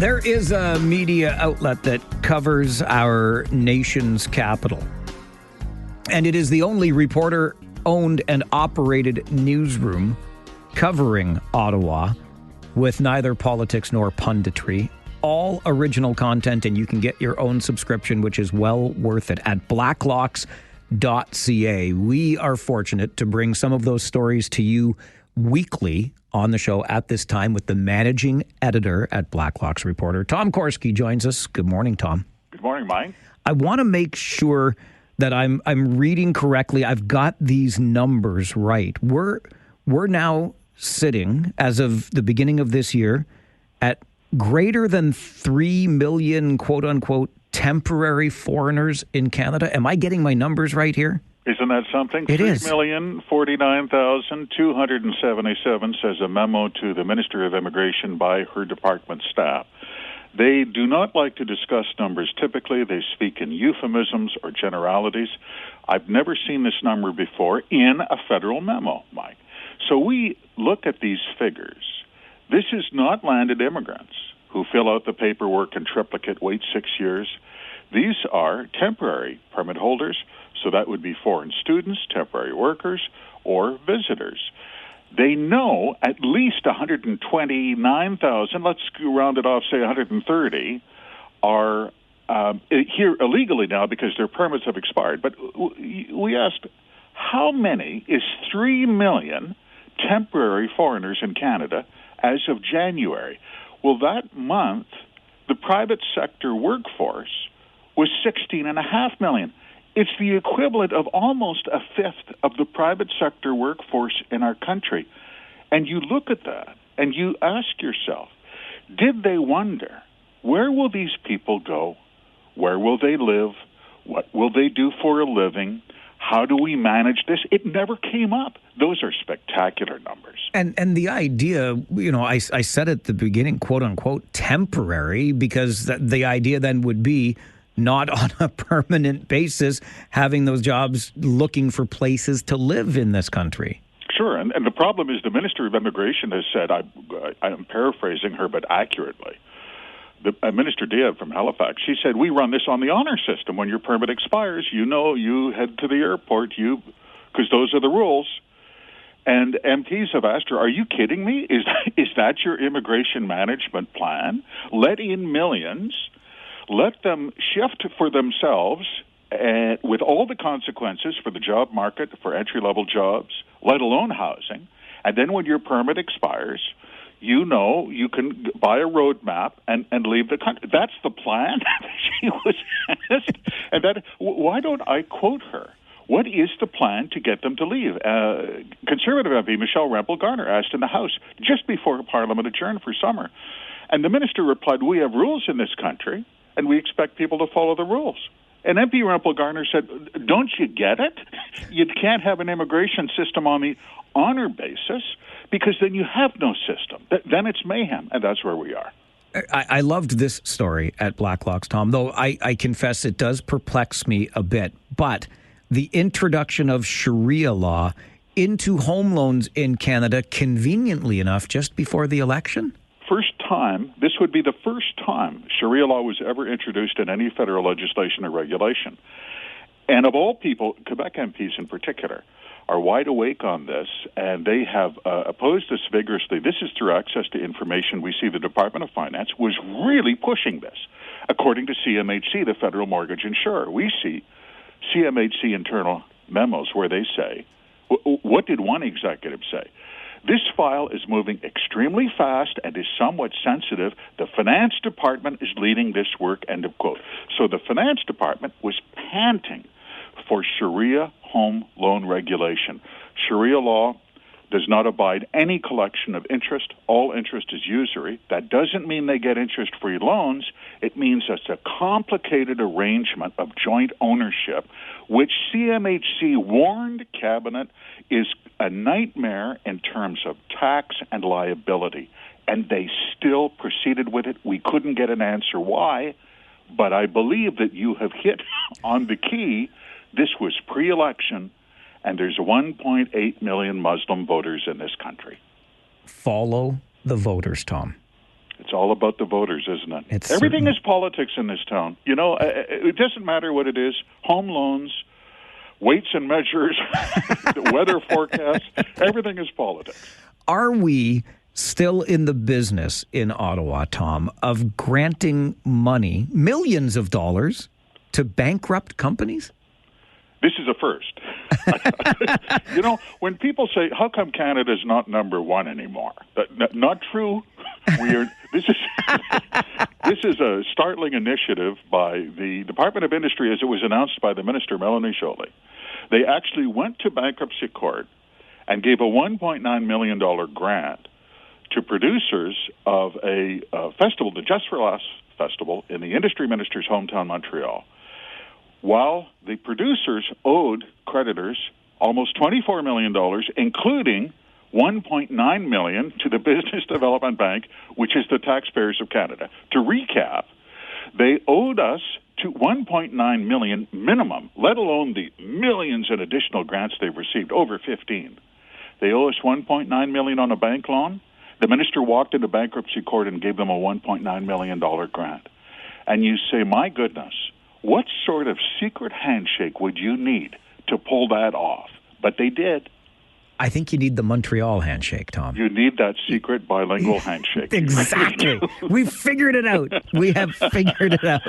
There is a media outlet that covers our nation's capital, and it is the only reporter-owned and operated newsroom covering Ottawa with neither politics nor punditry. All original content, and you can get your own subscription, which is well worth it, at blacklocks.ca. We are fortunate to bring some of those stories to you weekly on the show at this time with the managing editor at Blacklocks Reporter. Tom Korski joins us. Good morning, Tom. Good morning, Mike. I want to make sure that I'm reading correctly. I've got these numbers right. We're now sitting, as of the beginning of this year, at greater than 3 million, quote unquote, temporary foreigners in Canada. Am I getting my numbers right here? Isn't that something? It is. 3,049,277, says a memo to the Minister of Immigration by her department staff. They do not like to discuss numbers. Typically, they speak in euphemisms or generalities. I've never seen this number before in a federal memo, Mike. So we look at these figures. This is not landed immigrants who fill out the paperwork in triplicate, wait 6 years. These are temporary permit holders, so that would be foreign students, temporary workers, or visitors. They know at least 129,000, let's round it off, say 130, are here illegally now because their permits have expired. But we asked, how many is 3 million temporary foreigners in Canada as of January? Well, that month, the private sector workforce was 16.5 million. It's the equivalent of almost a fifth of the private sector workforce in our country. And you look at that and you ask yourself, did they wonder, where will these people go? Where will they live? What will they do for a living? How do we manage this? It never came up. Those are spectacular numbers. And the idea, I said at the beginning, quote unquote, temporary, because the idea then would be not on a permanent basis, having those jobs, looking for places to live in this country. Sure, and the problem is the Minister of Immigration has said, I'm paraphrasing her, but accurately, Minister Diab from Halifax, she said, we run this on the honor system. When your permit expires, you head to the airport, because those are the rules. And MPs have asked her, are you kidding me? Is that your immigration management plan? Let in millions, let them shift for themselves, and with all the consequences for the job market, for entry-level jobs, let alone housing. And then when your permit expires, you can buy a roadmap and leave the country. That's the plan. She was asked. And why don't I quote her? What is the plan to get them to leave? Conservative MP Michelle Rempel-Garner asked in the House just before Parliament adjourned for summer. And the minister replied, we have rules in this country, and we expect people to follow the rules. And MP Rempel-Garner said, don't you get it? You can't have an immigration system on the honor basis because then you have no system. Then it's mayhem, and that's where we are. I loved this story at Blacklocks, Tom, though I confess it does perplex me a bit. But the introduction of Sharia law into home loans in Canada, conveniently enough, just before the election? This would be the first time Sharia law was ever introduced in any federal legislation or regulation. And of all people, Quebec MPs in particular, are wide awake on this, and they have opposed this vigorously. This is through access to information. We see the Department of Finance was really pushing this. According to CMHC, the federal mortgage insurer, we see CMHC internal memos where they say, what did one executive say? This file is moving extremely fast and is somewhat sensitive. The Finance Department is leading this work, end of quote. So the Finance Department was panting for Sharia home loan regulation. Sharia law does not abide any collection of interest. All interest is usury. That doesn't mean they get interest-free loans. It means it's a complicated arrangement of joint ownership, which CMHC warned Cabinet is a nightmare in terms of tax and liability. And they still proceeded with it. We couldn't get an answer why, but I believe that you have hit on the key. This was pre-election, and there's 1.8 million Muslim voters in this country. Follow the voters, Tom. It's all about the voters, isn't it? Everything is politics in this town. You know, it doesn't matter what it is. Home loans, weights and measures, the weather forecast, everything is politics. Are we still in the business in Ottawa, Tom, of granting money, millions of dollars, to bankrupt companies? This is a first. You know, when people say, how come Canada's not number one anymore? Not true. This is a startling initiative by the Department of Industry, as it was announced by the Minister, Melanie Joly. They actually went to bankruptcy court and gave a $1.9 million grant to producers of a festival, the Just for Laughs festival, in the industry minister's hometown, Montreal, while the producers owed creditors almost $24 million, including $1.9 million to the Business Development Bank, which is the taxpayers of Canada. To recap, they owed us to $1.9 million minimum, let alone the millions in additional grants they've received, over 15. They owe us $1.9 million on a bank loan. The minister walked into bankruptcy court and gave them a $1.9 million grant. And you say, my goodness, what sort of secret handshake would you need to pull that off? But they did. I think you need the Montreal handshake, Tom. You need that secret bilingual handshake. Exactly. We've figured it out. We have figured it out.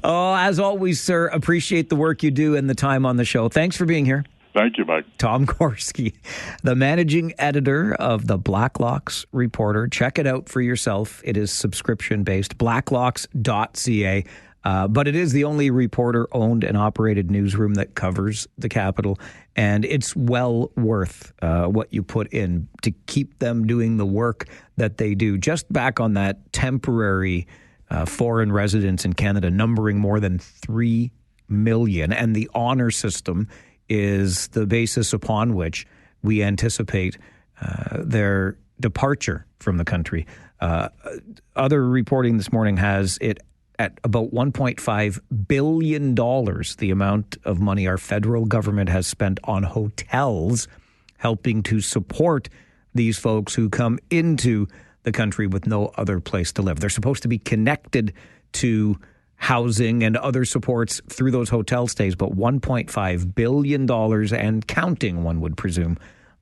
Oh, as always, sir, appreciate the work you do and the time on the show. Thanks for being here. Thank you, Mike. Tom Korski, the managing editor of the Blacklocks Reporter. Check it out for yourself. It is subscription-based, blacklocks.ca. But it is the only reporter-owned and operated newsroom that covers the capital, and it's well worth what you put in to keep them doing the work that they do. Just back on that temporary foreign residents in Canada, numbering more than 3 million, and the honor system is the basis upon which we anticipate their departure from the country. Other reporting this morning has it at about $1.5 billion, the amount of money our federal government has spent on hotels, helping to support these folks who come into the country with no other place to live. They're supposed to be connected to housing and other supports through those hotel stays, but $1.5 billion and counting, one would presume,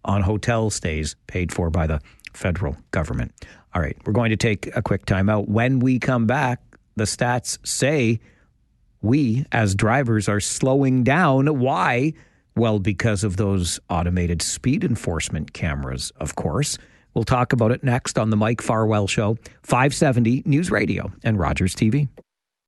on hotel stays paid for by the federal government. All right, we're going to take a quick time out. When we come back, the stats say we, as drivers, are slowing down. Why? Well, because of those automated speed enforcement cameras, of course. We'll talk about it next on the Mike Farwell Show, 570 News Radio and Rogers TV.